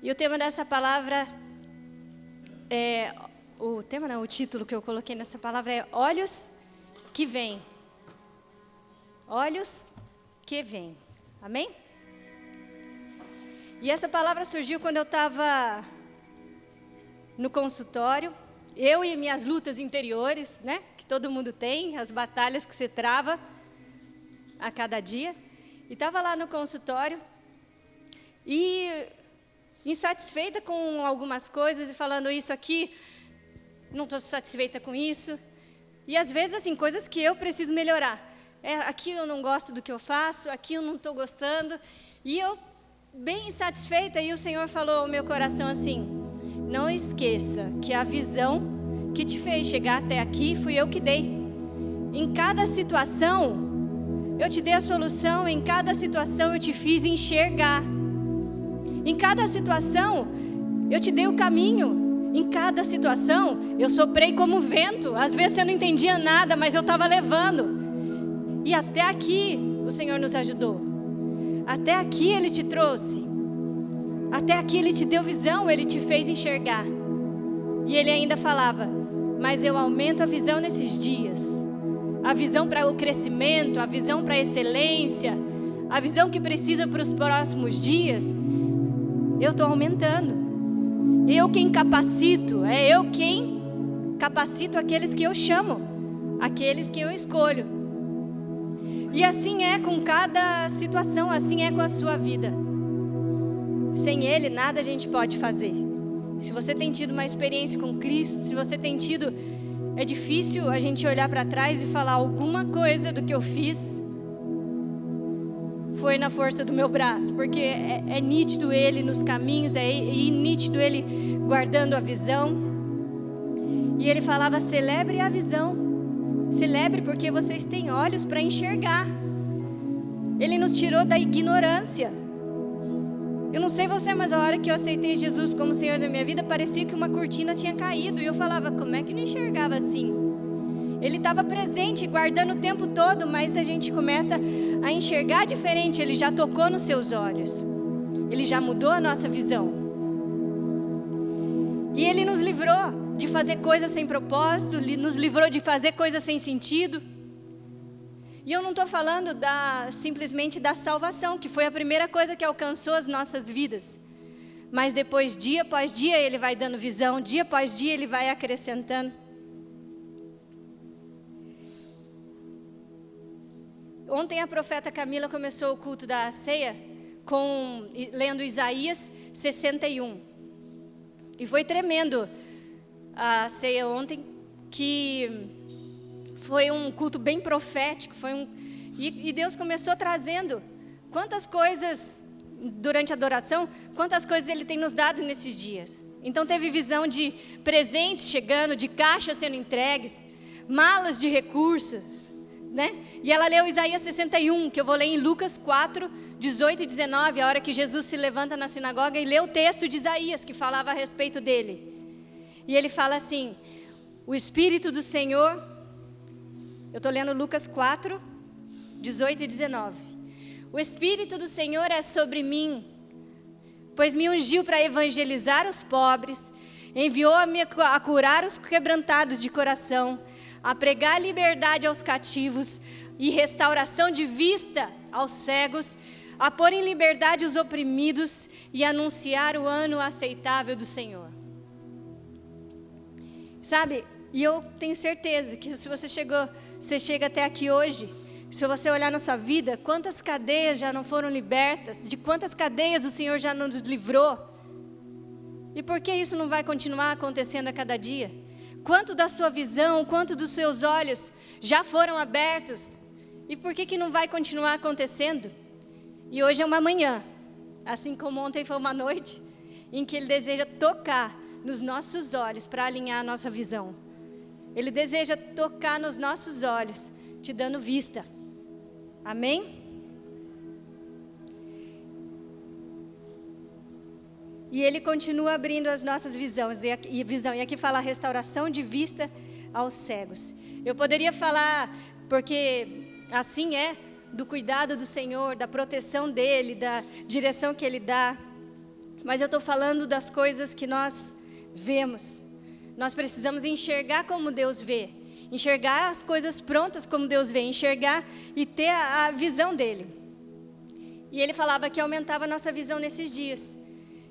E o tema dessa palavra o título que eu coloquei nessa palavra é Olhos que Vêm. Olhos que Vêm. Amém? E essa palavra surgiu quando eu estava no consultório, eu e minhas lutas interiores, né? Que todo mundo tem, as batalhas que você trava a cada dia. E estava lá no consultório e insatisfeita com algumas coisas e falando isso aqui, não estou satisfeita com isso. E às vezes, assim, coisas que eu preciso melhorar. Aqui eu não gosto do que eu faço, aqui eu não estou gostando. E eu, bem insatisfeita, e o Senhor falou ao meu coração assim: não esqueça que a visão que te fez chegar até aqui fui eu que dei. Em cada situação, eu te dei a solução, em cada situação eu te fiz enxergar. Em cada situação, eu te dei o caminho. Em cada situação, eu soprei como vento. Às vezes eu não entendia nada, mas eu estava levando. E até aqui, o Senhor nos ajudou. Até aqui Ele te trouxe. Até aqui Ele te deu visão, Ele te fez enxergar. E Ele ainda falava: mas eu aumento a visão nesses dias. A visão para o crescimento, a visão para a excelência, a visão que precisa para os próximos dias. Eu estou aumentando. Eu quem capacito, é eu quem capacito aqueles que eu chamo, aqueles que eu escolho. E assim é com cada situação, assim é com a sua vida. Sem Ele, nada a gente pode fazer. Se você tem tido uma experiência com Cristo, se você tem tido... É difícil a gente olhar para trás e falar alguma coisa do que eu fiz foi na força do meu braço, porque é nítido Ele nos caminhos, é nítido Ele guardando a visão. E Ele falava: celebre a visão, celebre porque vocês têm olhos para enxergar. Ele nos tirou da ignorância. Eu não sei você, mas a hora que eu aceitei Jesus como Senhor da minha vida, parecia que uma cortina tinha caído. E eu falava: como é que não enxergava assim? Ele estava presente, guardando o tempo todo, mas a gente começa a enxergar diferente. Ele já tocou nos seus olhos. Ele já mudou a nossa visão. E Ele nos livrou de fazer coisas sem propósito, Ele nos livrou de fazer coisas sem sentido. E eu não estou falando simplesmente da salvação, que foi a primeira coisa que alcançou as nossas vidas. Mas depois, dia após dia, Ele vai dando visão, dia após dia Ele vai acrescentando. Ontem a profeta Camila começou o culto da ceia lendo Isaías 61. E foi tremendo a ceia ontem, que foi um culto bem profético. E Deus começou trazendo quantas coisas, durante a adoração, quantas coisas Ele tem nos dado nesses dias. Então teve visão de presentes chegando, de caixas sendo entregues, malas de recursos, né? E ela leu Isaías 61, que eu vou ler em Lucas 4, 18 e 19, a hora que Jesus se levanta na sinagoga e lê o texto de Isaías, que falava a respeito dele. E ele fala assim: o Espírito do Senhor, eu estou lendo Lucas 4, 18 e 19. O Espírito do Senhor é sobre mim, pois me ungiu para evangelizar os pobres, enviou-me a curar os quebrantados de coração, a pregar liberdade aos cativos e restauração de vista aos cegos, a pôr em liberdade os oprimidos e anunciar o ano aceitável do Senhor. Sabe, e eu tenho certeza que se você chega até aqui hoje, se você olhar na sua vida, quantas cadeias já não foram libertas, de quantas cadeias o Senhor já nos livrou, e por que isso não vai continuar acontecendo a cada dia? Quanto da sua visão, quanto dos seus olhos já foram abertos, e por que não vai continuar acontecendo? E hoje é uma manhã, assim como ontem foi uma noite, em que Ele deseja tocar nos nossos olhos para alinhar a nossa visão. Ele deseja tocar nos nossos olhos, te dando vista. Amém? E Ele continua abrindo as nossas visões. E aqui fala restauração de vista aos cegos. Eu poderia falar, porque assim é, do cuidado do Senhor, da proteção dEle, da direção que Ele dá. Mas eu estou falando das coisas que nós vemos. Nós precisamos enxergar como Deus vê. Enxergar as coisas prontas como Deus vê. Enxergar e ter a visão dele. E ele falava que aumentava a nossa visão nesses dias.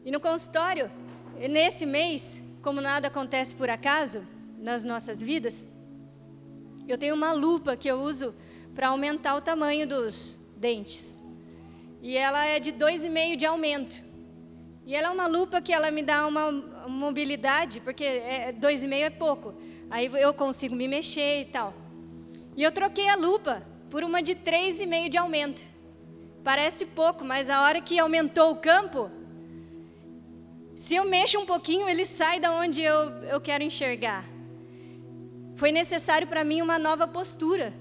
E no consultório, nesse mês, como nada acontece por acaso nas nossas vidas, eu tenho uma lupa que eu uso para aumentar o tamanho dos dentes. E ela é de 2,5 de aumento. E ela é uma lupa que ela me dá uma mobilidade, porque 2,5 é pouco. Aí eu consigo me mexer e tal. E eu troquei a lupa por uma de 3,5 de aumento. Parece pouco, mas a hora que aumentou o campo, se eu mexo um pouquinho, ele sai da onde eu quero enxergar. Foi necessário para mim uma nova postura.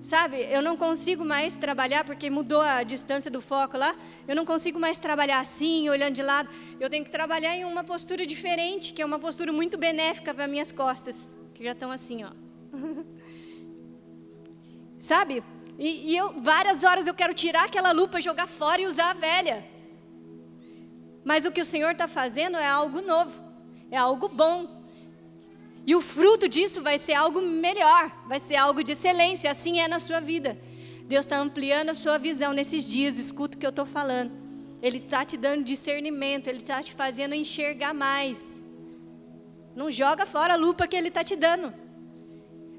Sabe, eu não consigo mais trabalhar, porque mudou a distância do foco lá. Eu não consigo mais trabalhar assim, olhando de lado. Eu tenho que trabalhar em uma postura diferente, que é uma postura muito benéfica para minhas costas, que já estão assim, ó. Sabe? E várias horas eu quero tirar aquela lupa, jogar fora e usar a velha. Mas o que o Senhor está fazendo é algo novo, é algo bom. E o fruto disso vai ser algo melhor, vai ser algo de excelência, assim é na sua vida. Deus está ampliando a sua visão nesses dias, escuta o que eu estou falando. Ele está te dando discernimento, Ele está te fazendo enxergar mais. Não joga fora a lupa que Ele está te dando.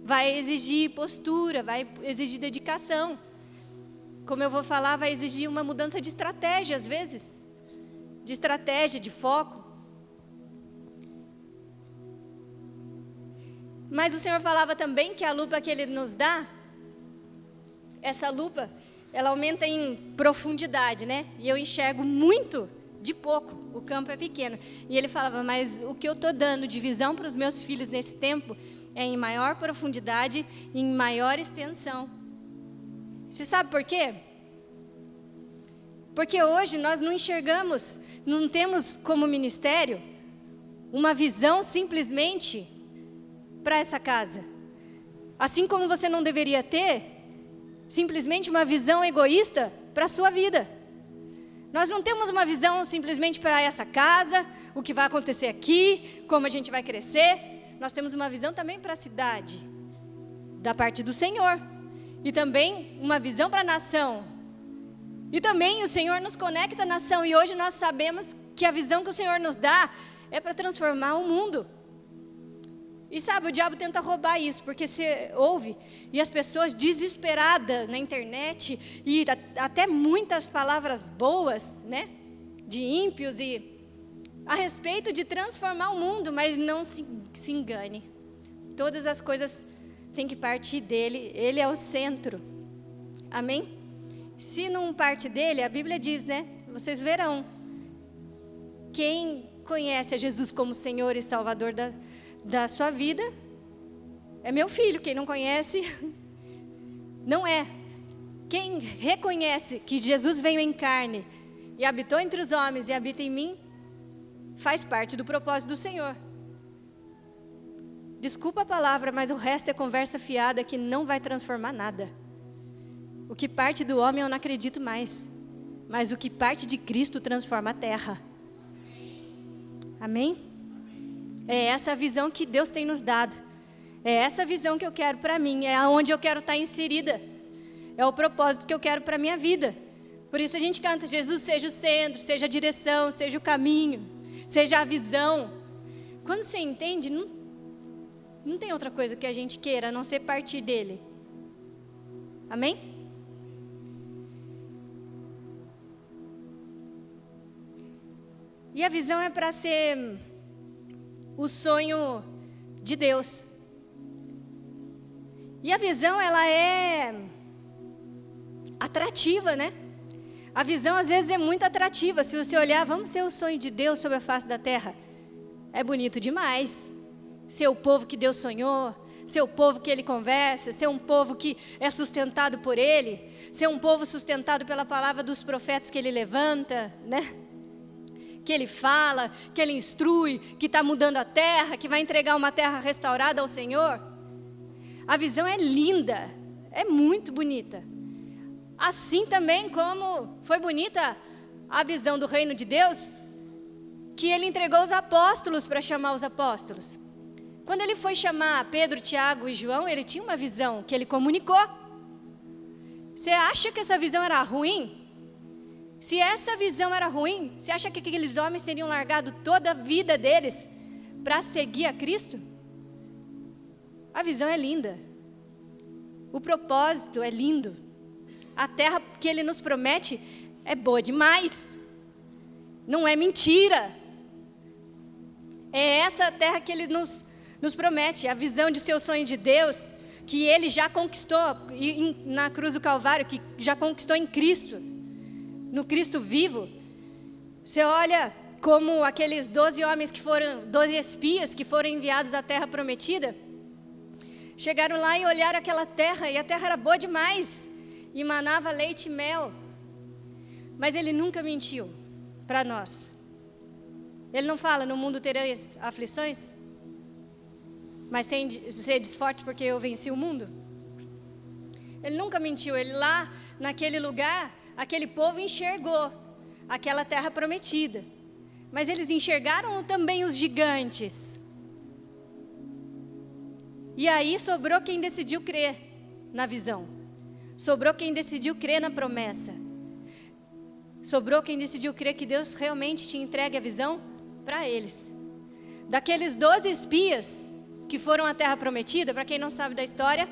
Vai exigir postura, vai exigir dedicação. Como eu vou falar, vai exigir uma mudança de estratégia às vezes. De estratégia, de foco. Mas o Senhor falava também que a lupa que Ele nos dá, essa lupa, ela aumenta em profundidade, né? E eu enxergo muito de pouco, o campo é pequeno. E Ele falava, mas o que eu estou dando de visão para os meus filhos nesse tempo é em maior profundidade, em maior extensão. Você sabe por quê? Porque hoje nós não enxergamos, não temos como ministério uma visão simplesmente para essa casa. Assim como você não deveria ter simplesmente uma visão egoísta para a sua vida. Nós não temos uma visão simplesmente para essa casa, o que vai acontecer aqui, como a gente vai crescer. Nós temos uma visão também para a cidade, da parte do Senhor. E também uma visão para a nação. E também o Senhor nos conecta à nação. E hoje nós sabemos que a visão que o Senhor nos dá é para transformar o mundo. E sabe, o diabo tenta roubar isso, porque você ouve, e as pessoas desesperadas na internet, e até muitas palavras boas, né, de ímpios, e a respeito de transformar o mundo, mas não se engane. Todas as coisas têm que partir dele, ele é o centro. Amém? Se não parte dele, a Bíblia diz, né, vocês verão, quem conhece a Jesus como Senhor e Salvador da sua vida, é meu filho. Quem não conhece, não é. Quem reconhece que Jesus veio em carne e habitou entre os homens e habita em mim, faz parte do propósito do Senhor. Desculpa a palavra, mas o resto é conversa fiada que não vai transformar nada. O que parte do homem eu não acredito mais, mas o que parte de Cristo transforma a terra. Amém? É essa a visão que Deus tem nos dado. É essa a visão que eu quero para mim. É onde eu quero estar inserida. É o propósito que eu quero para a minha vida. Por isso a gente canta, Jesus seja o centro, seja a direção, seja o caminho, seja a visão. Quando você entende, não tem outra coisa que a gente queira, a não ser partir dele. Amém? E a visão é para ser o sonho de Deus. E a visão, ela é atrativa, né? A visão, às vezes, é muito atrativa. Se você olhar, vamos ser o sonho de Deus sobre a face da terra. É bonito demais. Ser o povo que Deus sonhou, ser o povo que Ele conversa, ser um povo que é sustentado por Ele, ser um povo sustentado pela palavra dos profetas que Ele levanta, né? Que Ele fala, que Ele instrui, que está mudando a terra, que vai entregar uma terra restaurada ao Senhor. A visão é linda, é muito bonita. Assim também como foi bonita a visão do reino de Deus, que ele entregou os apóstolos para chamar os apóstolos. Quando ele foi chamar Pedro, Tiago e João, ele tinha uma visão que ele comunicou. Você acha que essa visão era ruim? Se essa visão era ruim, você acha que aqueles homens teriam largado toda a vida deles para seguir a Cristo? A visão é linda. O propósito é lindo. A terra que ele nos promete é boa demais. Não é mentira. É essa terra que ele nos promete. A visão de seu sonho de Deus, que ele já conquistou na cruz do Calvário, que já conquistou em Cristo, no Cristo vivo. Você olha como aqueles 12 homens que foram, 12 espias que foram enviados à terra prometida, chegaram lá e olharam aquela terra, e a terra era boa demais, e manava leite e mel. Mas ele nunca mentiu para nós. Ele não fala, no mundo tereis aflições, mas sedes fortes porque eu venci o mundo. Ele nunca mentiu. Ele lá, naquele lugar, aquele povo enxergou aquela terra prometida. Mas eles enxergaram também os gigantes. E aí sobrou quem decidiu crer na visão. Sobrou quem decidiu crer na promessa. Sobrou quem decidiu crer que Deus realmente te entregue a visão para eles. Daqueles 12 espias que foram à terra prometida, para quem não sabe da história,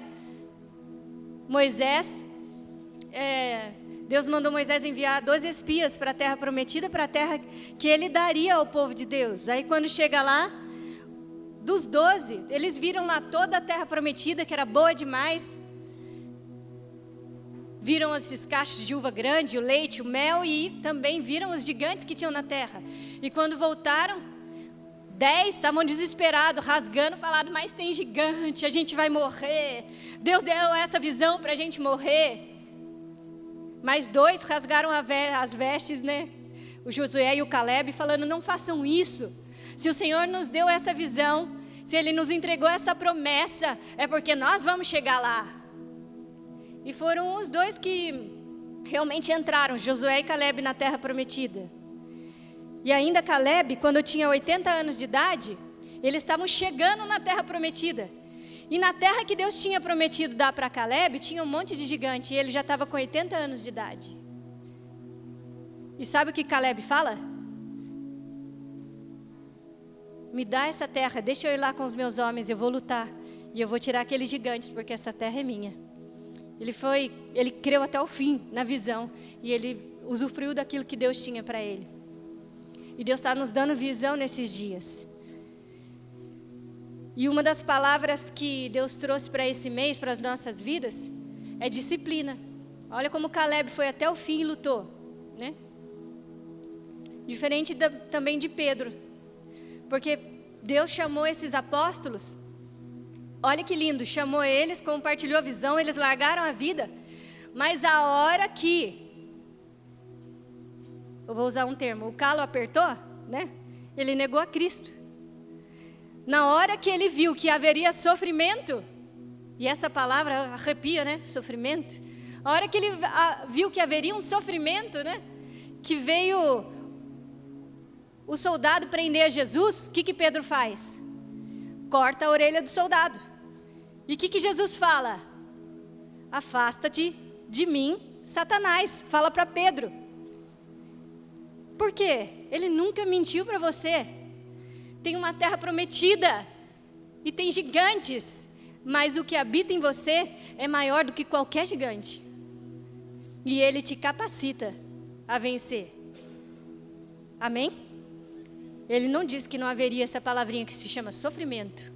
Deus mandou Moisés enviar 12 espias para a terra prometida, para a terra que ele daria ao povo de Deus. Aí quando chega lá, dos 12, eles viram lá toda a terra prometida, que era boa demais. Viram esses cachos de uva grande, o leite, o mel, e também viram os gigantes que tinham na terra. E quando voltaram, 10 estavam desesperados, rasgando, falaram, mas tem gigante, a gente vai morrer. Deus deu essa visão para a gente morrer. Mas 2 rasgaram as vestes, né? O Josué e o Caleb, falando, não façam isso. Se o Senhor nos deu essa visão, se Ele nos entregou essa promessa, é porque nós vamos chegar lá. E foram os 2 que realmente entraram, Josué e Caleb, na terra prometida. E ainda Caleb, quando tinha 80 anos de idade, eles estavam chegando na terra prometida. E na terra que Deus tinha prometido dar para Caleb, tinha um monte de gigante, e ele já estava com 80 anos de idade. E sabe o que Caleb fala? Me dá essa terra, deixa eu ir lá com os meus homens, eu vou lutar. E eu vou tirar aqueles gigantes, porque essa terra é minha. Ele creu até o fim na visão, e ele usufruiu daquilo que Deus tinha para ele. E Deus está nos dando visão nesses dias. E uma das palavras que Deus trouxe para esse mês, para as nossas vidas, é disciplina. Olha como Caleb foi até o fim e lutou, né? Diferente também de Pedro. Porque Deus chamou esses apóstolos, olha que lindo, chamou eles, compartilhou a visão, eles largaram a vida. Mas a hora que, eu vou usar um termo, o calo apertou, né? Ele negou a Cristo. Na hora que ele viu que haveria sofrimento, e essa palavra arrepia, né? Sofrimento. A hora que ele viu que haveria um sofrimento, né? Que veio o soldado prender a Jesus, o que Pedro faz? Corta a orelha do soldado. E o que Jesus fala? Afasta-te de mim, Satanás. Fala para Pedro. Por quê? Ele nunca mentiu para você. Tem uma terra prometida e tem gigantes, mas o que habita em você é maior do que qualquer gigante. E Ele te capacita a vencer. Amém? Ele não disse que não haveria essa palavrinha que se chama sofrimento.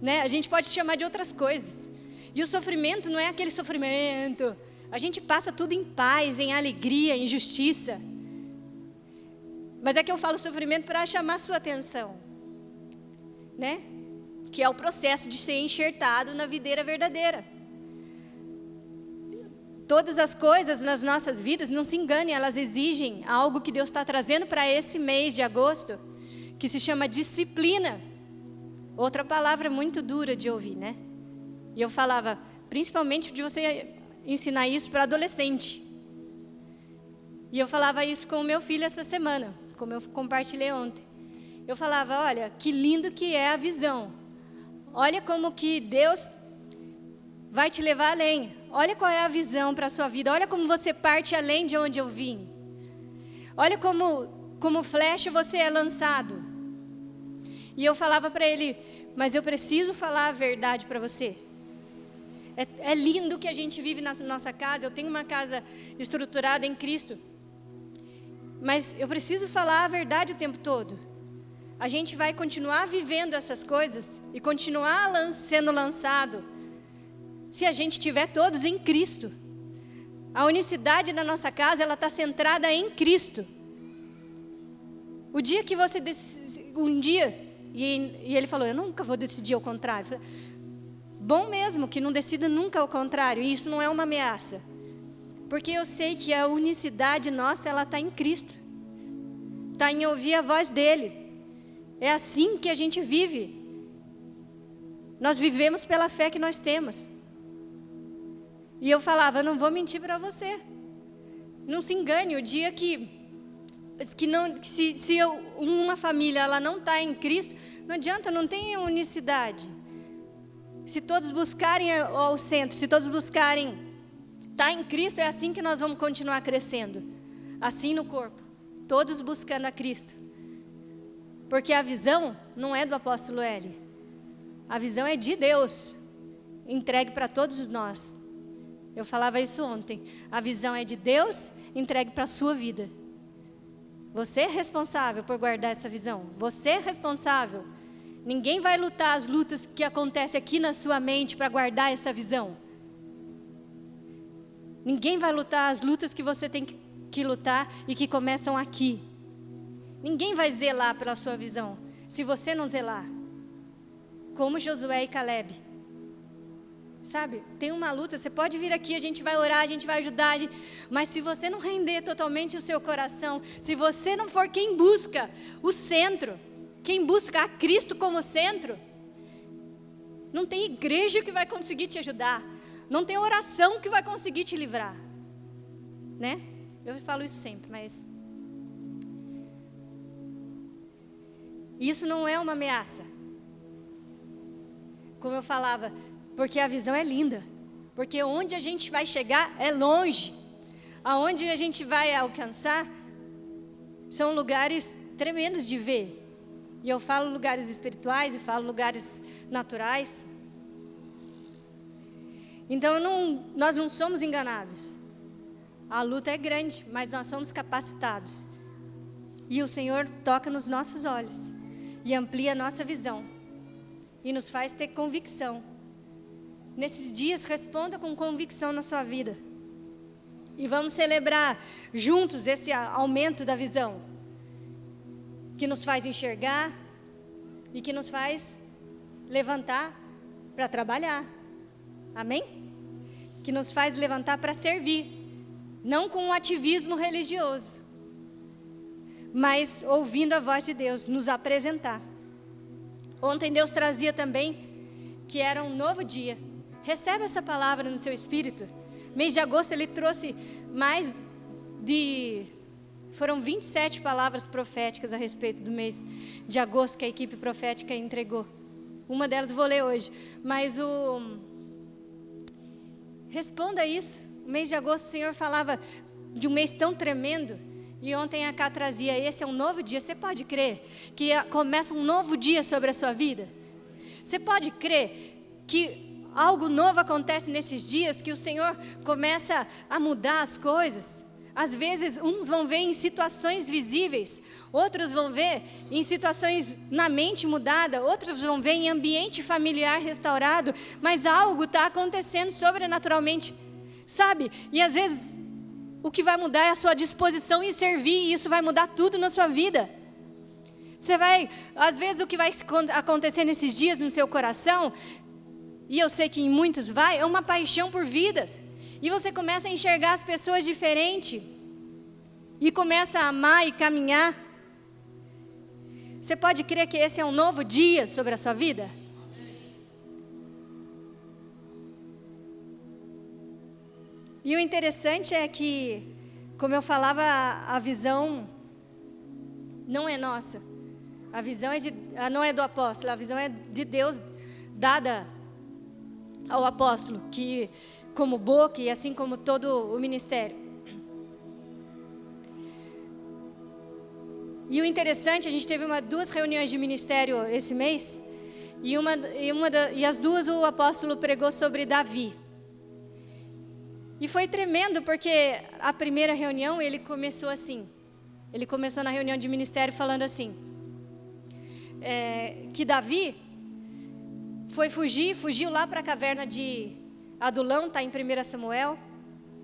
Né? A gente pode chamar de outras coisas. E o sofrimento não é aquele sofrimento. A gente passa tudo em paz, em alegria, em justiça. Mas é que eu falo sofrimento para chamar a sua atenção, né? Que é o processo de ser enxertado na videira verdadeira. Todas as coisas nas nossas vidas, não se engane, elas exigem algo que Deus está trazendo para esse mês de agosto, que se chama disciplina. Outra palavra muito dura de ouvir, né? E eu falava, principalmente de você ensinar isso para adolescente. E eu falava isso com o meu filho essa semana, como eu compartilhei ontem. Eu falava, olha, que lindo que é a visão. Olha como que Deus vai te levar além. Olha qual é a visão para a sua vida. Olha como você parte além de onde eu vim. Olha como flecha você é lançado. E eu falava para ele, mas eu preciso falar a verdade para você. É lindo que a gente vive na nossa casa. Eu tenho uma casa estruturada em Cristo. Mas eu preciso falar a verdade o tempo todo. A gente vai continuar vivendo essas coisas e continuar sendo lançado se a gente estiver todos em Cristo. A unicidade da nossa casa, ela está centrada em Cristo. O dia que você e ele falou, eu nunca vou decidir ao contrário. Eu falei, bom mesmo que não decida nunca ao contrário, e isso não é uma ameaça. Porque eu sei que a unicidade nossa, ela está em Cristo. Está em ouvir a voz dEle. É assim que a gente vive. Nós vivemos pela fé que nós temos. E eu falava, não vou mentir para você. Não se engane, o dia se uma família ela não está em Cristo, não adianta, não tem unicidade. Se todos buscarem ao centro, se todos buscarem estar em Cristo, é assim que nós vamos continuar crescendo. Assim no corpo, todos buscando a Cristo. Porque a visão não é do apóstolo L. A visão é de Deus, entregue para todos nós. Eu falava isso ontem. A visão é de Deus, entregue para a sua vida. Você é responsável por guardar essa visão. Você é responsável. Ninguém vai lutar as lutas que acontecem aqui na sua mente para guardar essa visão. Ninguém vai lutar as lutas que você tem que lutar e que começam aqui. Ninguém vai zelar pela sua visão, se você não zelar. Como Josué e Caleb. Sabe, tem uma luta, você pode vir aqui, a gente vai orar, a gente vai ajudar, mas se você não render totalmente o seu coração, se você não for quem busca o centro, quem busca a Cristo como centro, não tem igreja que vai conseguir te ajudar, não tem oração que vai conseguir te livrar, né? Eu falo isso sempre, mas isso não é uma ameaça. Como eu falava, porque a visão é linda. Porque onde a gente vai chegar é longe. Aonde a gente vai alcançar são lugares tremendos de ver. E eu falo lugares espirituais e falo lugares naturais. Então nós não somos enganados. A luta é grande, mas nós somos capacitados. E o Senhor toca nos nossos olhos e amplia a nossa visão. E nos faz ter convicção. Nesses dias, responda com convicção na sua vida. E vamos celebrar juntos esse aumento da visão. Que nos faz enxergar e que nos faz levantar para trabalhar. Amém? Que nos faz levantar para servir. Não com um ativismo religioso, mas ouvindo a voz de Deus, nos apresentar. Ontem Deus trazia também que era um novo dia. Recebe essa palavra no seu espírito. Mês de agosto ele trouxe foram 27 palavras proféticas a respeito do mês de agosto que a equipe profética entregou. Uma delas eu vou ler hoje. Mas responda isso. O mês de agosto o Senhor falava de um mês tão tremendo. E ontem a Cá trazia, esse é um novo dia. Você pode crer que começa um novo dia sobre a sua vida? Você pode crer que algo novo acontece nesses dias, que o Senhor começa a mudar as coisas? Às vezes, uns vão ver em situações visíveis, outros vão ver em situações na mente mudada, outros vão ver em ambiente familiar restaurado, mas algo está acontecendo sobrenaturalmente, sabe? E às vezes, o que vai mudar é a sua disposição em servir, e isso vai mudar tudo na sua vida. Às vezes o que vai acontecer nesses dias no seu coração, e eu sei que em muitos é uma paixão por vidas. E você começa a enxergar as pessoas diferente. E começa a amar e caminhar. Você pode crer que esse é um novo dia sobre a sua vida? E o interessante é que como eu falava, a visão não é nossa. A visão não é do apóstolo, a visão é de Deus dada ao apóstolo, que como boca e assim como todo o ministério. E o interessante, a gente teve 2 reuniões de ministério esse mês, e as 2 o apóstolo pregou sobre Davi. E foi tremendo, porque a primeira reunião ele começou assim. Ele começou na reunião de ministério falando assim, que Davi fugiu lá para a caverna de Adulão, está em 1 Samuel,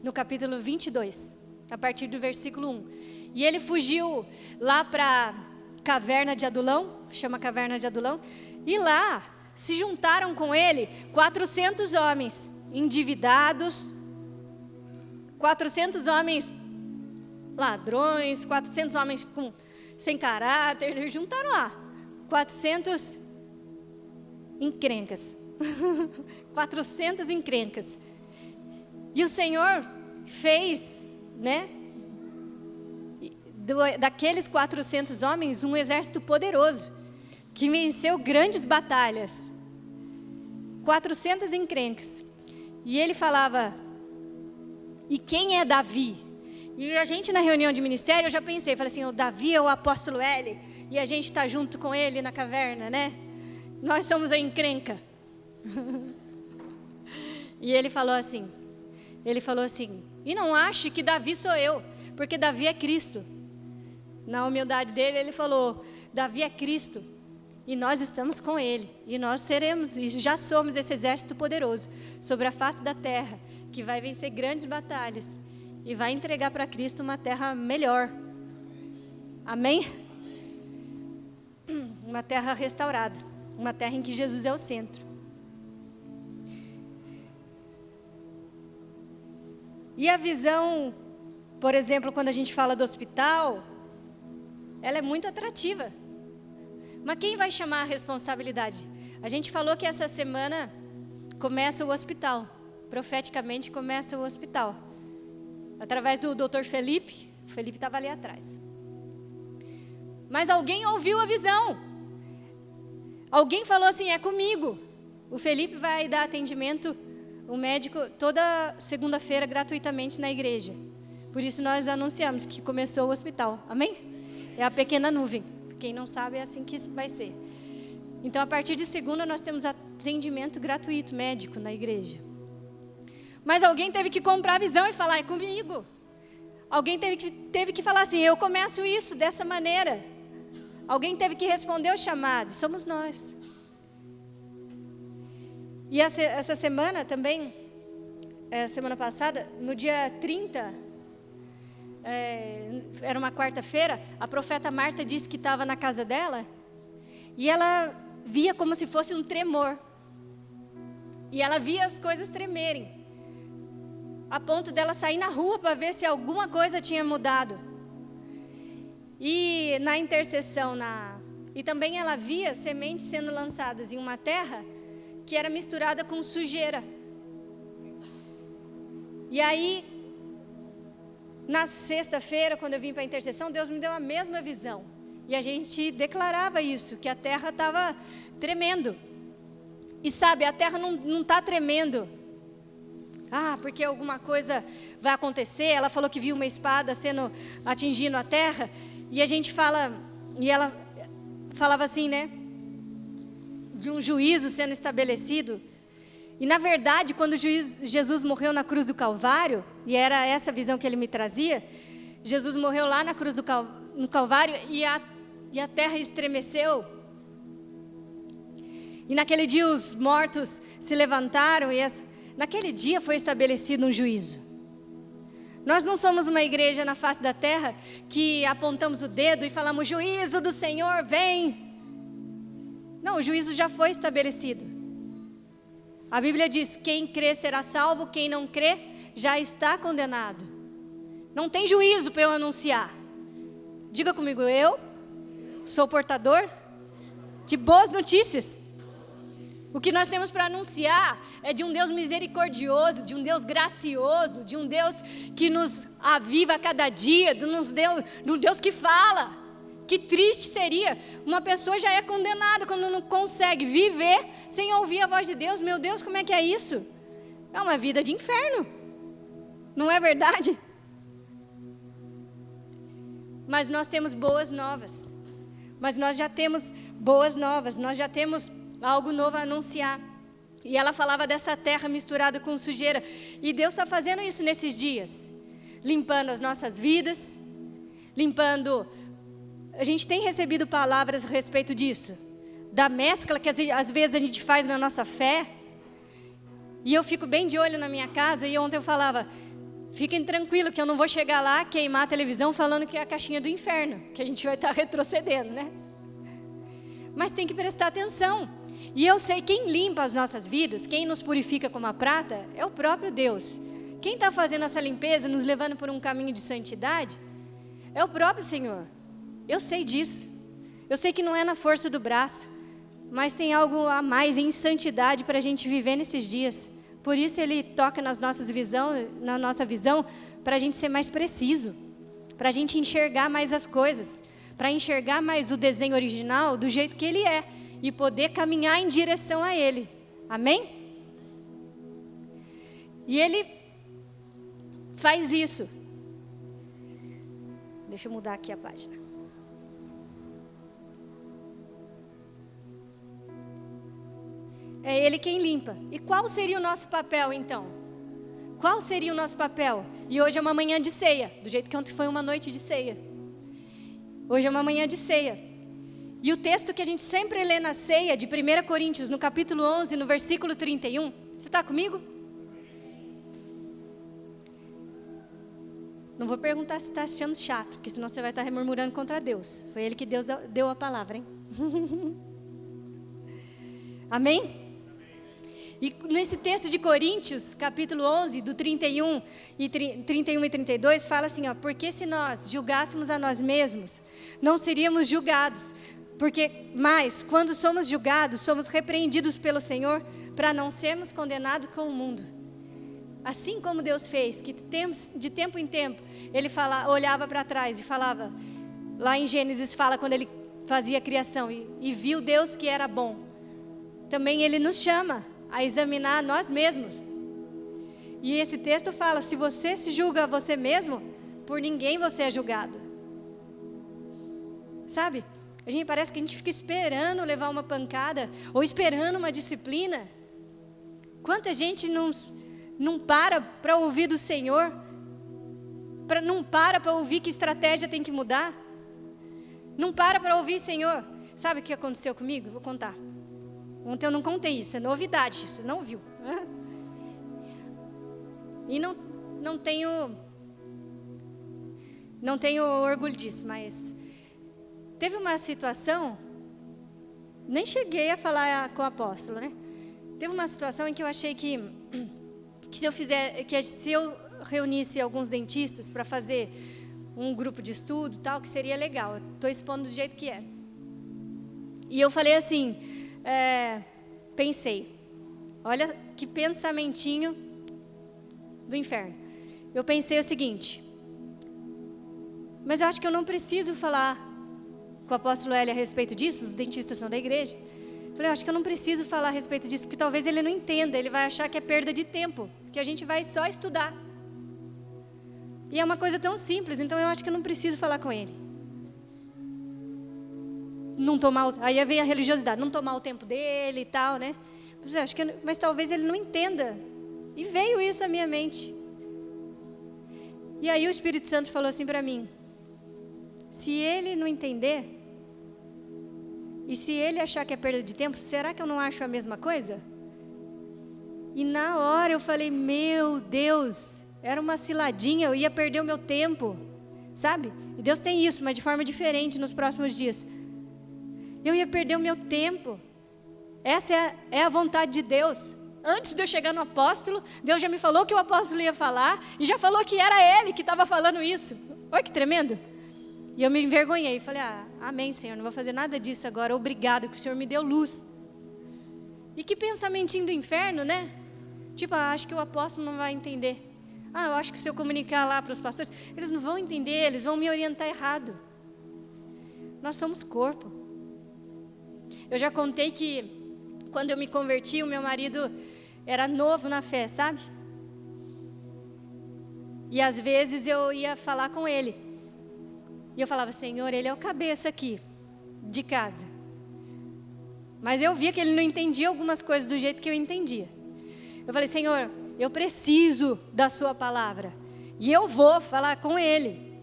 no capítulo 22, a partir do versículo 1. E ele fugiu lá para a caverna de Adulão, chama caverna de Adulão, e lá se juntaram com ele 400 homens endividados, 400 homens ladrões, 400 homens sem caráter, eles juntaram lá 400 encrencas. 400 encrencas. E o Senhor fez, né, daqueles 400 homens um exército poderoso, que venceu grandes batalhas. 400 encrencas. E ele falava, e quem é Davi? E a gente na reunião de ministério, eu já pensei, falei assim, o Davi é o apóstolo L, e a gente está junto com ele na caverna, né? Nós somos a encrenca. E ele falou assim, e não ache que Davi sou eu, porque Davi é Cristo. Na humildade dele, ele falou, Davi é Cristo, e nós estamos com ele, e nós seremos, e já somos esse exército poderoso, sobre a face da terra, que vai vencer grandes batalhas, e vai entregar para Cristo uma terra melhor. Amém? Uma terra restaurada, uma terra em que Jesus é o centro. E a visão, por exemplo, quando a gente fala do hospital, ela é muito atrativa. Mas quem vai chamar a responsabilidade? A gente falou que essa semana começa o hospital, profeticamente começa o hospital. Através do Dr. Felipe, o Felipe estava ali atrás. Mas alguém ouviu a visão. Alguém falou assim, é comigo. O Felipe vai dar atendimento, o médico, toda segunda-feira gratuitamente na igreja. Por isso nós anunciamos que começou o hospital. Amém? É a pequena nuvem. Quem não sabe é assim que vai ser. Então a partir de segunda nós temos atendimento gratuito médico na igreja. Mas alguém teve que comprar a visão e falar, é comigo. Alguém teve que falar assim, eu começo isso dessa maneira. Alguém teve que responder o chamado, somos nós. E essa semana também, semana passada, no dia 30, era uma quarta-feira, a profeta Marta disse que estava na casa dela, e ela via como se fosse um tremor. E ela via as coisas tremerem, a ponto dela sair na rua para ver se alguma coisa tinha mudado. E na intercessão, e também ela via sementes sendo lançadas em uma terra que era misturada com sujeira. E aí, na sexta-feira, quando eu vim para a intercessão, Deus me deu a mesma visão. E a gente declarava isso, que a terra estava tremendo. E sabe, a terra não está tremendo. Porque alguma coisa vai acontecer. Ela falou que viu uma espada atingindo a terra. E a gente fala, e ela falava assim, né? De um juízo sendo estabelecido. E na verdade, quando Jesus morreu na cruz do Calvário, e era essa visão que ele me trazia, Jesus morreu lá na cruz no Calvário e a terra estremeceu. E naquele dia os mortos se levantaram e naquele dia foi estabelecido um juízo. Nós não somos uma igreja na face da terra que apontamos o dedo e falamos, juízo do Senhor, vem. Não, o juízo já foi estabelecido. A Bíblia diz, quem crê será salvo, quem não crê já está condenado. Não tem juízo para eu anunciar. Diga comigo, eu sou portador de boas notícias. O que nós temos para anunciar é de um Deus misericordioso, de um Deus gracioso, de um Deus que nos aviva a cada dia, de um Deus que fala. Que triste seria, uma pessoa já é condenada quando não consegue viver sem ouvir a voz de Deus. Meu Deus, como é que é isso? É uma vida de inferno, não é verdade? Mas nós temos boas novas, nós já temos algo novo a anunciar. E ela falava dessa terra misturada com sujeira, e Deus está fazendo isso nesses dias, limpando as nossas vidas, a gente tem recebido palavras a respeito disso, da mescla que às vezes a gente faz na nossa fé, e eu fico bem de olho na minha casa, e ontem eu falava, fiquem tranquilos que eu não vou chegar lá, queimar a televisão falando que é a caixinha do inferno, que a gente vai estar retrocedendo, né? Mas tem que prestar atenção, e eu sei quem limpa as nossas vidas, quem nos purifica como a prata, é o próprio Deus. Quem está fazendo essa limpeza, nos levando por um caminho de santidade, é o próprio Senhor. Eu sei disso, eu sei que não é na força do braço, mas tem algo a mais em santidade para a gente viver nesses dias. Por isso Ele toca na nossa visão, para a gente ser mais preciso, para a gente enxergar mais as coisas, para enxergar mais o desenho original do jeito que ele é, e poder caminhar em direção a Ele, amém? E Ele faz isso. Deixa eu mudar aqui a página. É Ele quem limpa. E qual seria o nosso papel, então? Qual seria o nosso papel? E hoje é uma manhã de ceia, do jeito que ontem foi uma noite de ceia. Hoje é uma manhã de ceia. E o texto que a gente sempre lê na ceia, de 1 Coríntios, no capítulo 11, no versículo 31. Você está comigo? Não vou perguntar se está achando chato, porque senão você vai estar murmurando contra Deus. Foi Ele que Deus deu a palavra, hein? Amém? E nesse texto de Coríntios, capítulo 11, do 31 e 32, fala assim, ó, porque se nós julgássemos a nós mesmos, não seríamos julgados, mas quando somos julgados, somos repreendidos pelo Senhor, para não sermos condenados com o mundo. Assim como Deus fez, que de tempo em tempo, Ele olhava para trás e falava, lá em Gênesis fala quando Ele fazia a criação, e viu Deus que era bom. Também Ele nos chama a examinar nós mesmos. E esse texto fala, se você se julga a você mesmo, por ninguém você é julgado. Sabe? Parece que a gente fica esperando levar uma pancada, ou esperando uma disciplina. Quanta gente não para ouvir do Senhor, não para ouvir que estratégia tem que mudar, não para ouvir, Senhor. Sabe o que aconteceu comigo? Vou contar. Ontem eu não contei isso, é novidade, você não viu. E não tenho orgulho disso, mas teve uma situação, nem cheguei a falar com o apóstolo, né? Teve uma situação em que eu achei que se eu reunisse alguns dentistas para fazer um grupo de estudo, tal, que seria legal. Estou expondo do jeito que é. E eu falei assim, pensei, olha que pensamentinho do inferno. Eu pensei o seguinte, mas eu acho que eu não preciso falar com o apóstolo Hélio a respeito disso, os dentistas são da igreja. Falei, acho que eu não preciso falar a respeito disso, porque talvez ele não entenda, ele vai achar que é perda de tempo, que a gente vai só estudar. E é uma coisa tão simples, então eu acho que eu não preciso falar com ele. Aí vem a religiosidade, não tomar o tempo dele e tal, né? Mas talvez ele não entenda. E veio isso à minha mente. E aí o Espírito Santo falou assim para mim, se ele não entender, e se ele achar que é perda de tempo, será que eu não acho a mesma coisa? E na hora eu falei, meu Deus, era uma ciladinha, eu ia perder o meu tempo, sabe? E Deus tem isso, mas de forma diferente nos próximos dias. Eu ia perder o meu tempo. Essa é a vontade de Deus. Antes de eu chegar no apóstolo, Deus já me falou que o apóstolo ia falar, e já falou que era ele que estava falando isso. Olha que tremendo. E eu me envergonhei, falei, amém, Senhor, não vou fazer nada disso agora, obrigado, que o Senhor me deu luz. E que pensamentinho do inferno, né? Tipo, acho que o apóstolo não vai entender. Eu acho que se eu comunicar lá para os pastores, eles não vão entender, eles vão me orientar errado. Nós somos corpo. Eu já contei que quando eu me converti, o meu marido era novo na fé, sabe? E às vezes eu ia falar com ele. E eu falava, Senhor, ele é o cabeça aqui, de casa. Mas eu via que ele não entendia algumas coisas do jeito que eu entendia. Eu falei, Senhor, eu preciso da sua palavra. E eu vou falar com ele.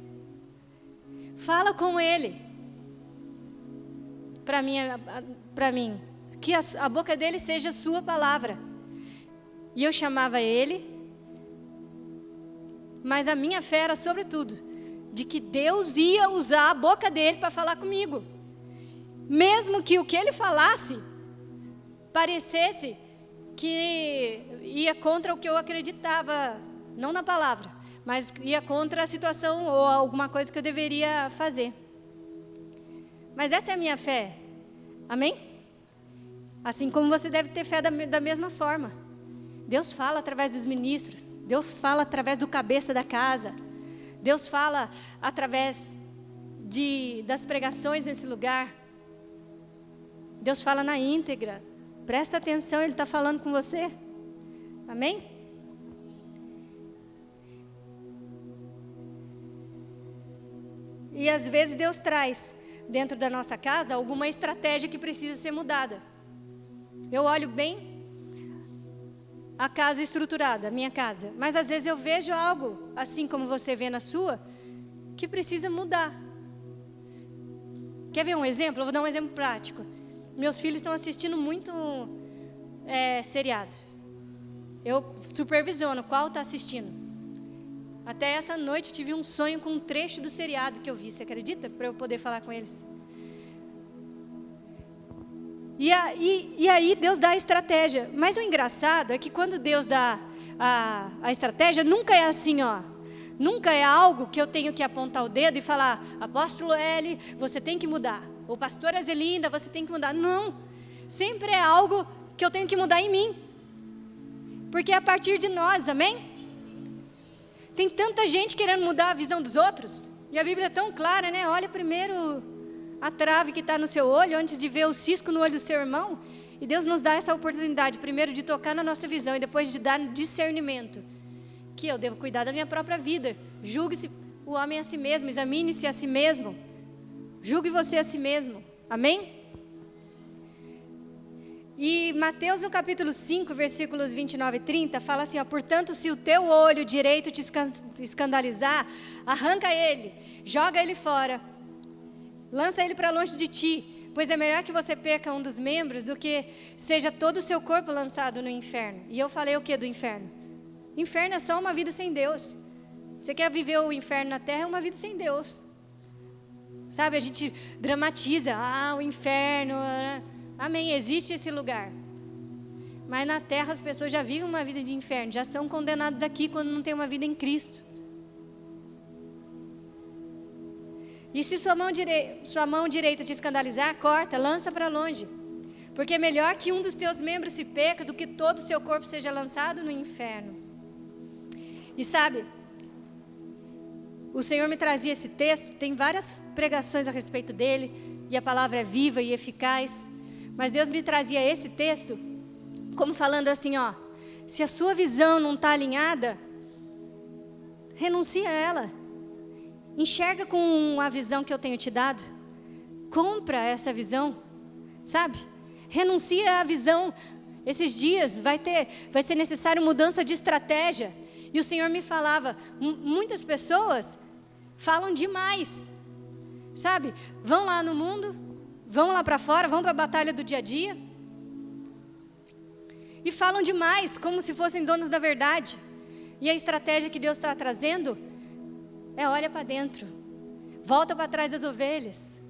Fala com ele. Para mim. Que a boca dele seja a sua palavra. E eu chamava ele. Mas a minha fé era sobretudo de que Deus ia usar a boca dele para falar comigo. Mesmo que o que ele falasse parecesse que ia contra o que eu acreditava, não na palavra, mas ia contra a situação ou alguma coisa que eu deveria fazer. Mas essa é a minha fé, amém? Assim como você deve ter fé da mesma forma. Deus fala através dos ministros, Deus fala através do cabeça da casa, Deus fala através das pregações nesse lugar, Deus fala na íntegra. Presta atenção, Ele está falando com você. Amém? E às vezes Deus traz dentro da nossa casa alguma estratégia que precisa ser mudada. Eu olho bem a casa estruturada, a minha casa. Mas às vezes eu vejo algo, assim como você vê na sua, que precisa mudar. Quer ver um exemplo? Eu vou dar um exemplo prático. Meus filhos estão assistindo muito seriado. Eu supervisiono qual está assistindo. Até essa noite eu tive um sonho com um trecho do seriado que eu vi. Você acredita? Para eu poder falar com eles. E aí Deus dá a estratégia. Mas o engraçado é que quando Deus dá a estratégia, nunca é assim, ó. Nunca é algo que eu tenho que apontar o dedo e falar, apóstolo L, você tem que mudar. Ou pastora Zelinda, você tem que mudar. Não. Sempre é algo que eu tenho que mudar em mim. Porque é a partir de nós, amém? Tem tanta gente querendo mudar a visão dos outros. E a Bíblia é tão clara, né? Olha primeiro a trave que está no seu olho, antes de ver o cisco no olho do seu irmão. E Deus nos dá essa oportunidade, primeiro de tocar na nossa visão e depois de dar discernimento. Que eu devo cuidar da minha própria vida. Julgue-se o homem a si mesmo, examine-se a si mesmo. Julgue você a si mesmo. Amém? E Mateus no capítulo 5, versículos 29 e 30, fala assim, ó, portanto, se o teu olho direito te escandalizar, arranca ele, joga ele fora, lança ele para longe de ti, pois é melhor que você perca um dos membros do que seja todo o seu corpo lançado no inferno. E eu falei o que do inferno? Inferno é só uma vida sem Deus. Você quer viver o inferno na terra? É uma vida sem Deus. Sabe, a gente dramatiza, o inferno, amém, existe esse lugar. Mas na terra as pessoas já vivem uma vida de inferno, já são condenadas aqui quando não tem uma vida em Cristo. E se sua mão direita te escandalizar, corta, lança para longe. Porque é melhor que um dos teus membros se perca do que todo o seu corpo seja lançado no inferno. E sabe, o Senhor me trazia esse texto, tem várias pregações a respeito dele, e a palavra é viva e eficaz, mas Deus me trazia esse texto, como falando assim, ó, se a sua visão não está alinhada, renuncia a ela, enxerga com a visão que eu tenho te dado, compra essa visão, sabe, renuncia à visão. Esses dias vai ser necessário mudança de estratégia. E o Senhor me falava, muitas pessoas falam demais, sabe? Vão lá no mundo, vão lá para fora, vão para a batalha do dia a dia. E falam demais, como se fossem donos da verdade. E a estratégia que Deus está trazendo é olha para dentro, volta para trás das ovelhas.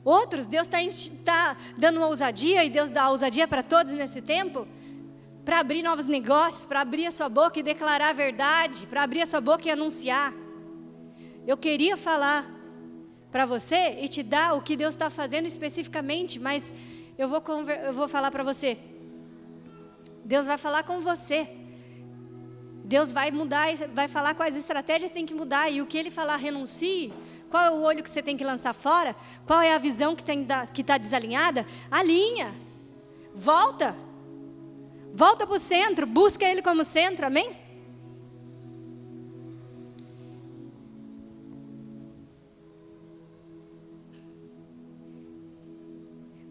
Outros, Deus está dando uma ousadia, e Deus dá ousadia para todos nesse tempo, para abrir novos negócios, para abrir a sua boca e declarar a verdade, para abrir a sua boca e anunciar. Eu queria falar para você e te dar o que Deus está fazendo especificamente, mas eu vou falar para você, Deus vai falar com você. Deus vai mudar, vai falar quais estratégias tem que mudar. E o que Ele falar, renuncie. Qual é o olho que você tem que lançar fora? Qual é a visão que está desalinhada? Alinha. Volta. Volta para o centro. Busca Ele como centro. Amém?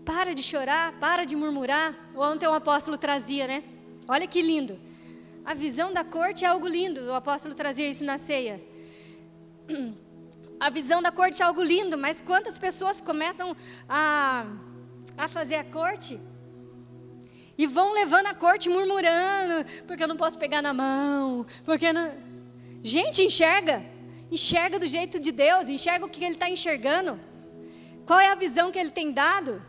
Para de chorar, para de murmurar. Ontem o apóstolo trazia, né? Olha que lindo. A visão da corte é algo lindo. O apóstolo trazia isso na ceia. A visão da corte é algo lindo, mas quantas pessoas começam a fazer a corte e vão levando a corte murmurando, porque eu não posso pegar na mão, porque não... Gente, enxerga do jeito de Deus, enxerga o que Ele está enxergando. Qual é a visão que Ele tem dado?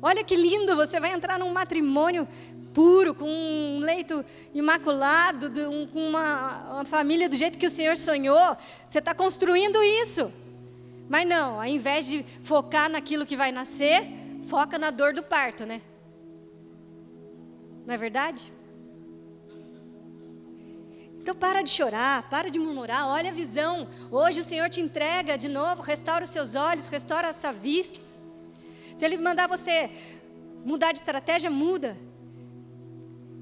Olha que lindo, você vai entrar num matrimônio puro, com um leito imaculado, com uma família do jeito que o Senhor sonhou. Você está construindo isso. Mas não, ao invés de focar naquilo que vai nascer, foca na dor do parto, né? Não é verdade? Então para de chorar, para de murmurar, olha a visão. Hoje o Senhor te entrega de novo, restaura os seus olhos, restaura essa vista. Se Ele mandar você mudar de estratégia, muda.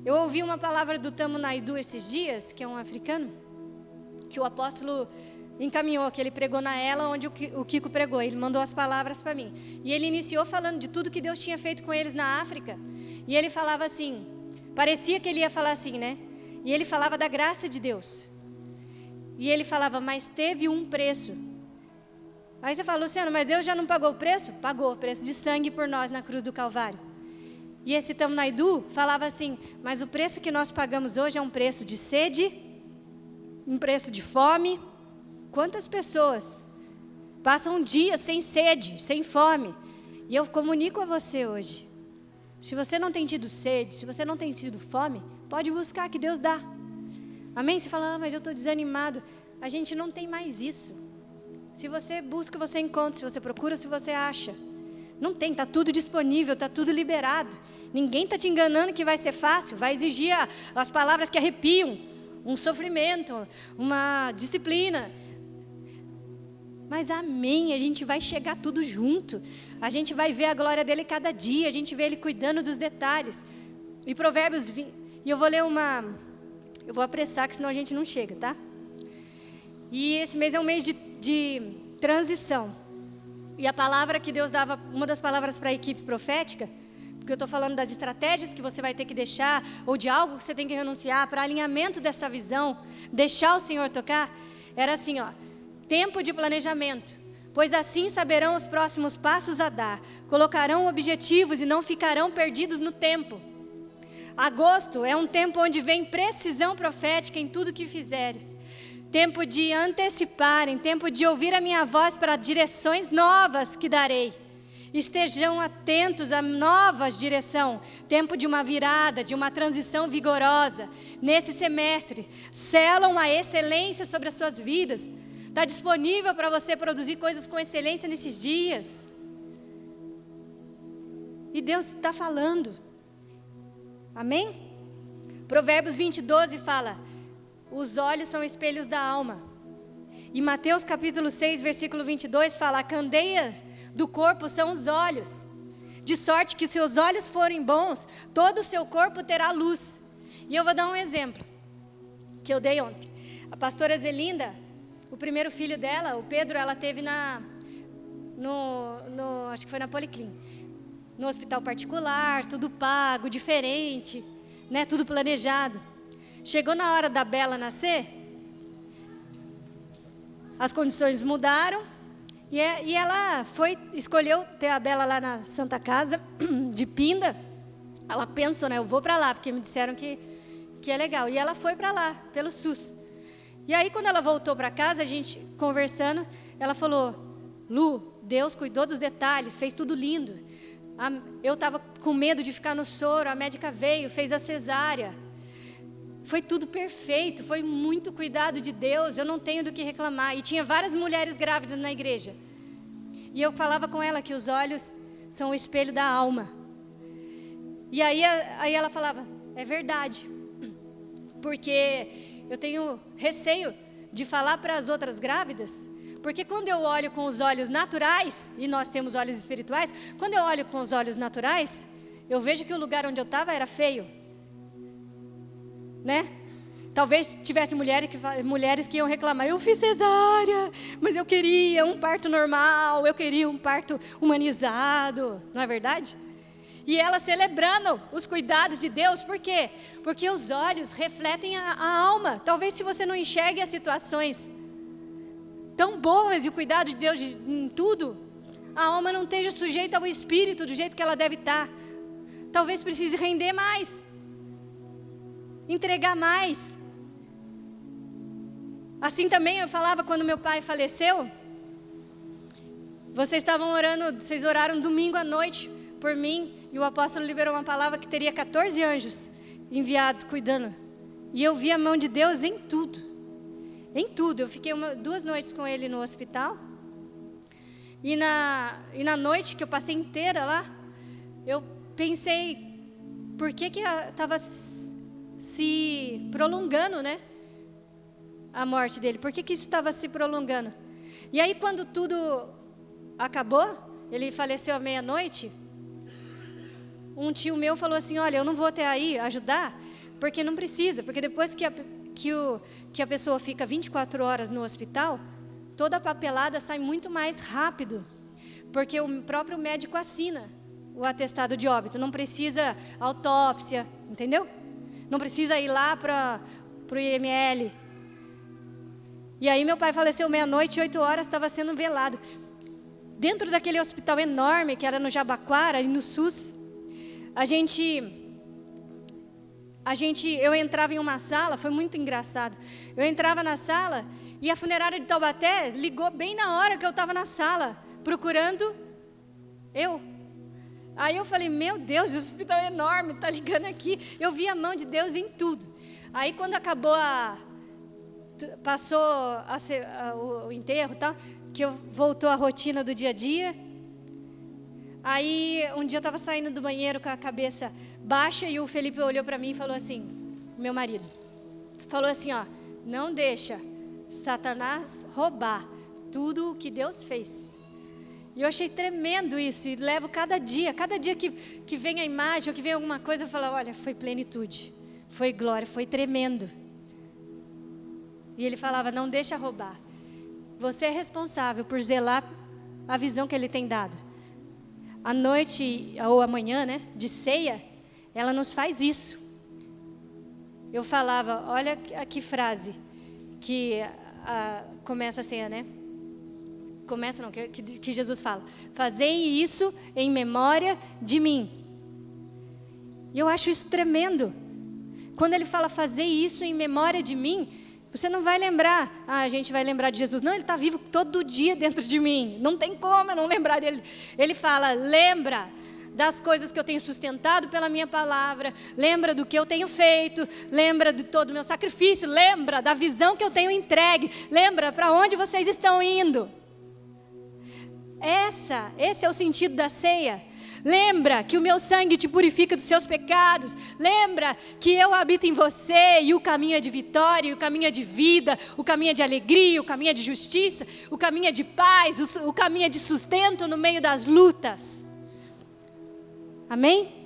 Eu ouvi uma palavra do Tamo Naidu esses dias, que é um africano, que o apóstolo encaminhou, que ele pregou na ela onde o Kiko pregou. Ele mandou as palavras para mim. E ele iniciou falando de tudo que Deus tinha feito com eles na África. E ele falava assim, parecia que ele ia falar assim, né? E ele falava da graça de Deus. E ele falava, mas teve um preço. Aí você fala, Luciano, mas Deus já não pagou o preço? Pagou o preço de sangue por nós na cruz do Calvário. E esse Tamo Naidu falava assim, mas o preço que nós pagamos hoje é um preço de sede, um preço de fome. Quantas pessoas passam dias sem sede, sem fome? E eu comunico a você hoje, se você não tem tido sede, se você não tem tido fome, pode buscar que Deus dá. Amém? Você fala, mas eu estou desanimado. A gente não tem mais isso. Se você busca, você encontra. Se você procura, se você acha. Não tem, está tudo disponível, está tudo liberado. Ninguém está te enganando que vai ser fácil. Vai exigir as palavras que arrepiam, um sofrimento, uma disciplina. Mas amém, a gente vai chegar tudo junto. A gente vai ver a glória dele cada dia. A gente vê ele cuidando dos detalhes. E Provérbios 20, e eu vou ler eu vou apressar, que senão a gente não chega, tá? E esse mês é um mês de transição. E a palavra que Deus dava, uma das palavras para a equipe profética, porque eu estou falando das estratégias que você vai ter que deixar, ou de algo que você tem que renunciar, para alinhamento dessa visão, deixar o Senhor tocar, era assim, ó, tempo de planejamento, pois assim saberão os próximos passos a dar, colocarão objetivos e não ficarão perdidos no tempo. Agosto é um tempo onde vem precisão profética em tudo que fizeres. Tempo de anteciparem, tempo de ouvir a minha voz para direções novas que darei. Estejam atentos a novas direções. Tempo de uma virada, de uma transição vigorosa. Nesse semestre, selam a excelência sobre as suas vidas. Está disponível para você produzir coisas com excelência nesses dias. E Deus está falando. Amém? Provérbios 20:12 fala, os olhos são espelhos da alma. E Mateus capítulo 6, versículo 22 fala, a candeia do corpo são os olhos. De sorte que se os olhos forem bons, todo o seu corpo terá luz. E eu vou dar um exemplo, que eu dei ontem. A pastora Zelinda, o primeiro filho dela, o Pedro, ela teve acho que foi na Policlin, no hospital particular, tudo pago, diferente, né, tudo planejado. Chegou na hora da Bela nascer, as condições mudaram, e ela escolheu ter a Bela lá na Santa Casa de Pinda. Ela pensou, né, eu vou para lá, porque me disseram que é legal. E ela foi para lá, pelo SUS. E aí, quando ela voltou para casa, a gente conversando, ela falou, Lu, Deus cuidou dos detalhes, fez tudo lindo. Eu estava com medo de ficar no soro, a médica veio, fez a cesárea. Foi tudo perfeito, foi muito cuidado de Deus, eu não tenho do que reclamar. E tinha várias mulheres grávidas na igreja. E eu falava com ela que os olhos são o espelho da alma. E aí ela falava, é verdade. Porque eu tenho receio de falar para as outras grávidas, porque quando eu olho com os olhos naturais, e nós temos olhos espirituais, quando eu olho com os olhos naturais, eu vejo que o lugar onde eu estava era feio, né? Talvez tivesse mulheres que iam reclamar, eu fiz cesárea, mas eu queria um parto normal, eu queria um parto humanizado, não é verdade? E ela celebrando os cuidados de Deus, por quê? Porque os olhos refletem a alma. Talvez se você não enxergue as situações tão boas e o cuidado de Deus em tudo, a alma não esteja sujeita ao Espírito do jeito que ela deve estar. Talvez precise render mais, entregar mais. Assim também eu falava quando meu pai faleceu. Vocês estavam orando, vocês oraram domingo à noite por mim, e o apóstolo liberou uma palavra que teria 14 anjos enviados cuidando. E eu vi a mão de Deus em tudo. Em tudo. Eu fiquei 2 noites com ele no hospital. E na noite que eu passei inteira lá, eu pensei, por que estava se prolongando, né? A morte dele. Por que isso estava se prolongando? E aí quando tudo acabou, ele faleceu à meia-noite, um tio meu falou assim, olha, eu não vou até aí ajudar, porque não precisa, porque depois que a pessoa fica 24 horas no hospital, toda a papelada sai muito mais rápido, porque o próprio médico assina o atestado de óbito, não precisa autópsia, entendeu? Não precisa ir lá para o IML. E aí meu pai faleceu meia-noite, 8 horas, estava sendo velado. Dentro daquele hospital enorme, que era no Jabaquara, e no SUS, eu entrava em uma sala, foi muito engraçado. Eu entrava na sala e a funerária de Taubaté ligou bem na hora que eu estava na sala, procurando eu. Aí eu falei, meu Deus, esse hospital é enorme, está ligando aqui. Eu vi a mão de Deus em tudo. Aí quando acabou passou o enterro, tal, que voltou a rotina do dia a dia. Aí um dia eu estava saindo do banheiro com a cabeça baixa e o Felipe olhou para mim e falou assim, meu marido, falou assim, ó, não deixa Satanás roubar tudo o que Deus fez. E eu achei tremendo isso, e levo cada dia que vem a imagem ou que vem alguma coisa, eu falo, olha, foi plenitude, foi glória, foi tremendo. E ele falava, não deixa roubar. Você é responsável por zelar a visão que ele tem dado. À noite, ou amanhã, né, de ceia, ela nos faz isso. Eu falava, olha que frase que começa a ceia, né? Começa não, que Jesus fala. Fazei isso em memória de mim. E eu acho isso tremendo. Quando ele fala, fazei isso em memória de mim, você não vai lembrar, a gente vai lembrar de Jesus. Não, ele está vivo todo dia dentro de mim. Não tem como eu não lembrar dele. Ele fala, lembra das coisas que eu tenho sustentado pela minha palavra. Lembra do que eu tenho feito. Lembra de todo o meu sacrifício. Lembra da visão que eu tenho entregue. Lembra para onde vocês estão indo. Esse é o sentido da ceia. Lembra que o meu sangue te purifica dos seus pecados. Lembra que eu habito em você e o caminho é de vitória, e o caminho é de vida, o caminho é de alegria, o caminho é de justiça, o caminho é de paz, o caminho é de sustento no meio das lutas. Amém?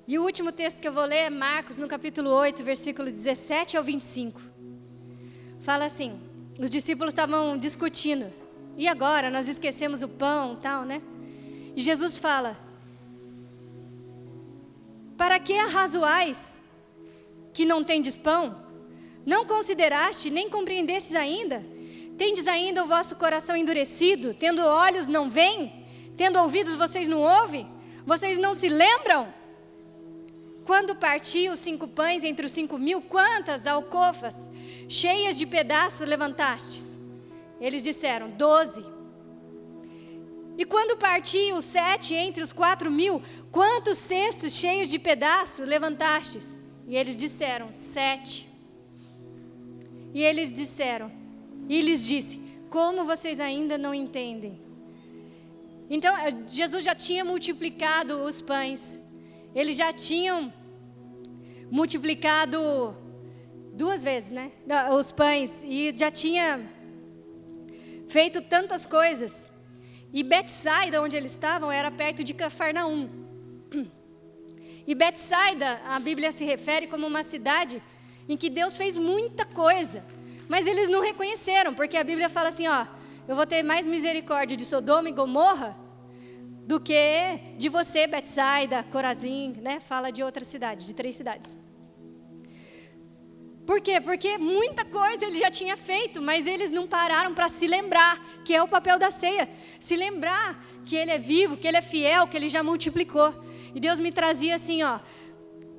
E o último texto que eu vou ler é Marcos, no capítulo 8, versículo 17 ao 25. Fala assim, os discípulos estavam discutindo. E agora? Nós esquecemos o pão e tal, né? E Jesus fala, para que arrazoais que não tendes pão? Não consideraste, nem compreendestes ainda? Tendes ainda o vosso coração endurecido? Tendo olhos não veem? Tendo ouvidos vocês não ouvem? Vocês não se lembram? Quando parti os 5 pães entre os 5.000, quantas alcofas cheias de pedaços levantastes? Eles disseram, 12. E quando parti os 7 entre os 4.000, quantos cestos cheios de pedaços levantastes? E eles disseram, 7. E eles disseram, e lhes disse, como vocês ainda não entendem? Então, Jesus já tinha multiplicado os pães. Eles já tinham multiplicado 2 vezes, né? Os pães. E já tinha feito tantas coisas. E Betsaida, onde eles estavam, era perto de Cafarnaum. E Betsaida, a Bíblia se refere como uma cidade em que Deus fez muita coisa. Mas eles não reconheceram, porque a Bíblia fala assim, ó, eu vou ter mais misericórdia de Sodoma e Gomorra do que de você, Betsaida, Corazim, né? Fala de outras cidades, de 3 cidades. Por quê? Porque muita coisa ele já tinha feito, mas eles não pararam para se lembrar, que é o papel da ceia. Se lembrar que ele é vivo, que ele é fiel, que ele já multiplicou. E Deus me trazia assim, ó.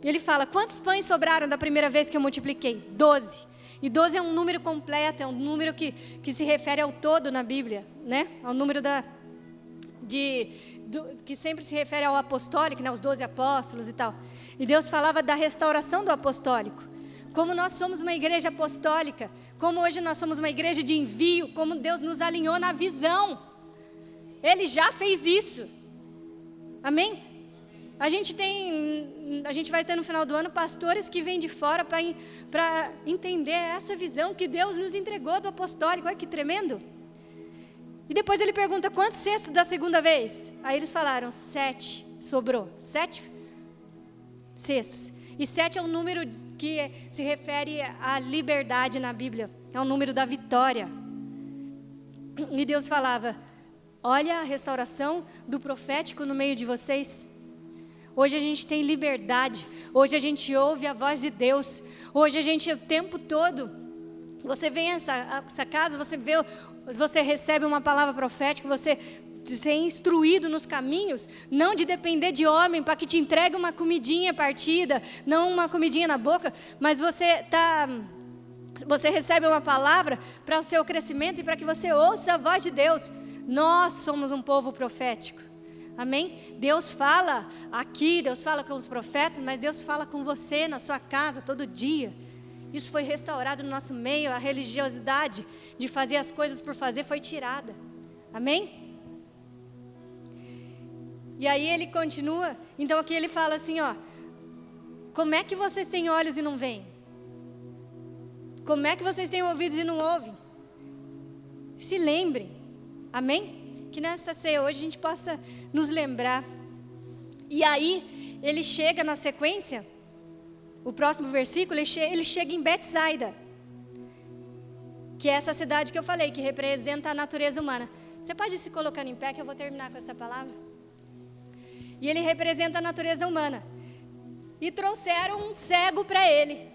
Ele fala, quantos pães sobraram da primeira vez que eu multipliquei? 12. E 12 é um número completo, é um número que se refere ao todo na Bíblia, né? Ao número que sempre se refere ao apostólico, né? Os 12 apóstolos e tal. E Deus falava da restauração do apostólico. Como nós somos uma igreja apostólica, como hoje nós somos uma igreja de envio, como Deus nos alinhou na visão. Ele já fez isso. Amém? A gente vai ter no final do ano pastores que vêm de fora para entender essa visão que Deus nos entregou do apostólico. Olha que tremendo. E depois ele pergunta, quantos cestos da segunda vez? Aí eles falaram, 7, sobrou, 7 cestos. E 7 é um número que se refere à liberdade na Bíblia. É o número da vitória. E Deus falava, olha a restauração do profético no meio de vocês. Hoje a gente tem liberdade. Hoje a gente ouve a voz de Deus. Hoje a gente, o tempo todo, você vem a essa casa, você recebe uma palavra profética, você ser instruído nos caminhos, não de depender de homem para que te entregue uma comidinha partida, não uma comidinha na boca, mas você recebe uma palavra para o seu crescimento e para que você ouça a voz de Deus. Nós somos um povo profético, amém? Deus fala aqui, Deus fala com os profetas, mas Deus fala com você na sua casa todo dia. Isso foi restaurado no nosso meio, a religiosidade de fazer as coisas por fazer foi tirada, amém? E aí ele continua, então aqui ele fala assim, ó, como é que vocês têm olhos e não veem? Como é que vocês têm ouvidos e não ouvem? Se lembrem, amém? Que nessa ceia hoje a gente possa nos lembrar. E aí ele chega na sequência, o próximo versículo, ele chega em Betsaida, que é essa cidade que eu falei, que representa a natureza humana. Você pode se colocando em pé que eu vou terminar com essa palavra? E ele representa a natureza humana. E trouxeram um cego para ele.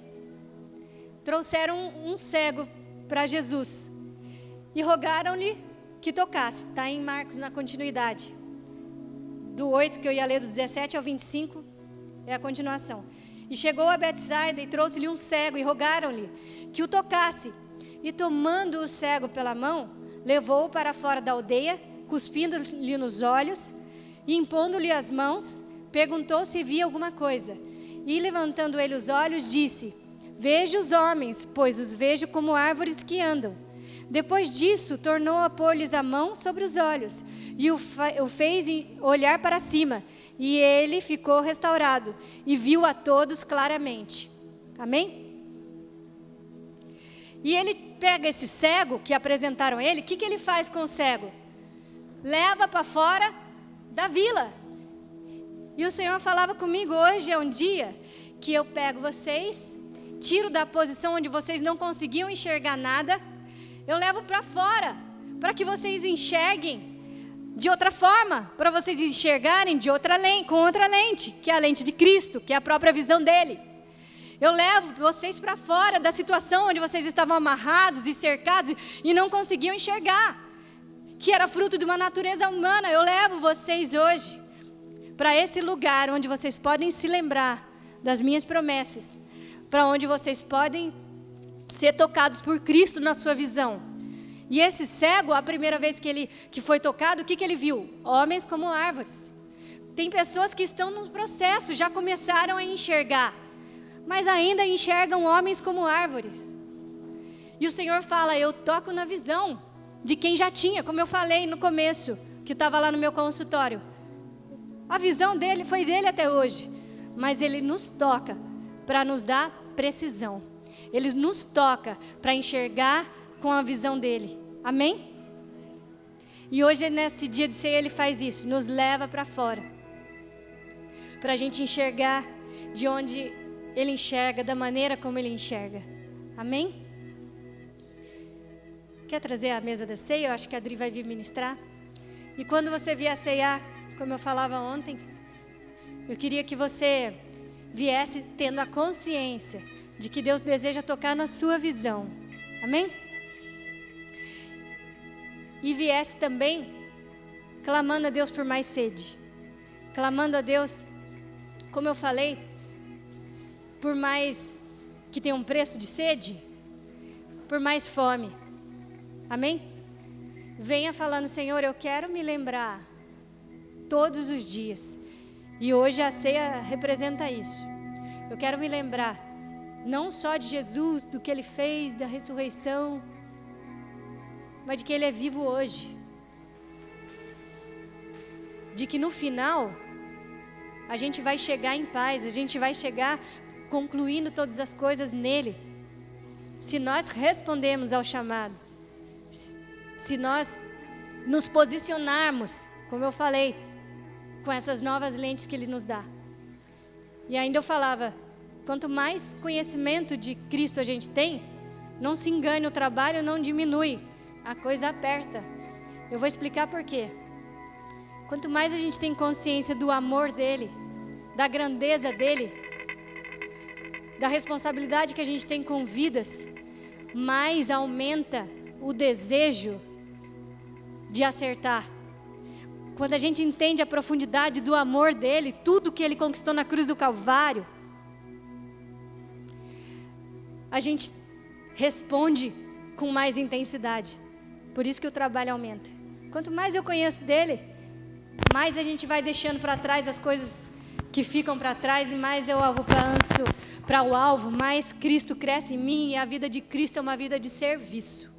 Trouxeram um cego para Jesus. E rogaram-lhe que tocasse. Está em Marcos na continuidade. Do 8, que eu ia ler, do 17 ao 25, é a continuação. E chegou a Betsaida e trouxe-lhe um cego e rogaram-lhe que o tocasse. E tomando o cego pela mão, levou-o para fora da aldeia, cuspindo-lhe nos olhos, e impondo-lhe as mãos, perguntou se via alguma coisa. E levantando ele os olhos, disse, vejo os homens, pois os vejo como árvores que andam. Depois disso, tornou a pôr-lhes a mão sobre os olhos, e o fez olhar para cima, e ele ficou restaurado, e viu a todos claramente. Amém? E ele pega esse cego, que apresentaram ele, o que ele faz com o cego? Leva para fora da vila. E o Senhor falava comigo, hoje é um dia que eu pego vocês, tiro da posição onde vocês não conseguiam enxergar nada, eu levo para fora, para que vocês enxerguem de outra forma, para vocês enxergarem com outra lente, que é a lente de Cristo, que é a própria visão dele. Eu levo vocês para fora da situação onde vocês estavam amarrados e cercados e não conseguiam enxergar, que era fruto de uma natureza humana. Eu levo vocês hoje para esse lugar onde vocês podem se lembrar das minhas promessas, para onde vocês podem ser tocados por Cristo na sua visão. E esse cego, a primeira vez que foi tocado, o que ele viu? Homens como árvores. Tem pessoas que estão no processo, já começaram a enxergar, mas ainda enxergam homens como árvores. E o Senhor fala, eu toco na visão de quem já tinha, como eu falei no começo, que estava lá no meu consultório. A visão dele foi dele até hoje, mas ele nos toca para nos dar precisão. Ele nos toca para enxergar com a visão dele. Amém? E hoje, nesse dia de ceia, ele faz isso, nos leva para fora, para a gente enxergar de onde ele enxerga, da maneira como ele enxerga. Amém? Quer trazer a mesa da ceia? Eu acho que a Adri vai vir ministrar. E quando você vier ceiar, como eu falava ontem, eu queria que você viesse tendo a consciência de que Deus deseja tocar na sua visão. Amém? E viesse também clamando a Deus por mais sede. Clamando a Deus, como eu falei, por mais que tenha um preço de sede, por mais fome. Amém? Venha falando, Senhor, eu quero me lembrar todos os dias. E hoje a ceia representa isso. Eu quero me lembrar não só de Jesus, do que Ele fez, da ressurreição, mas de que Ele é vivo hoje. De que no final, a gente vai chegar em paz, a gente vai chegar concluindo todas as coisas nele. Se nós respondermos ao chamado, se nós nos posicionarmos, como eu falei, com essas novas lentes que Ele nos dá. E ainda eu falava, quanto mais conhecimento de Cristo a gente tem, não se engane, o trabalho não diminui, a coisa aperta. Eu vou explicar por quê. Quanto mais a gente tem consciência do amor dEle, da grandeza dEle, da responsabilidade que a gente tem com vidas, mais aumenta o desejo de acertar. Quando a gente entende a profundidade do amor dEle, tudo que Ele conquistou na cruz do Calvário, a gente responde com mais intensidade. Por isso que o trabalho aumenta. Quanto mais eu conheço dEle, mais a gente vai deixando para trás as coisas que ficam para trás e mais eu avanço para o alvo, mais Cristo cresce em mim e a vida de Cristo é uma vida de serviço.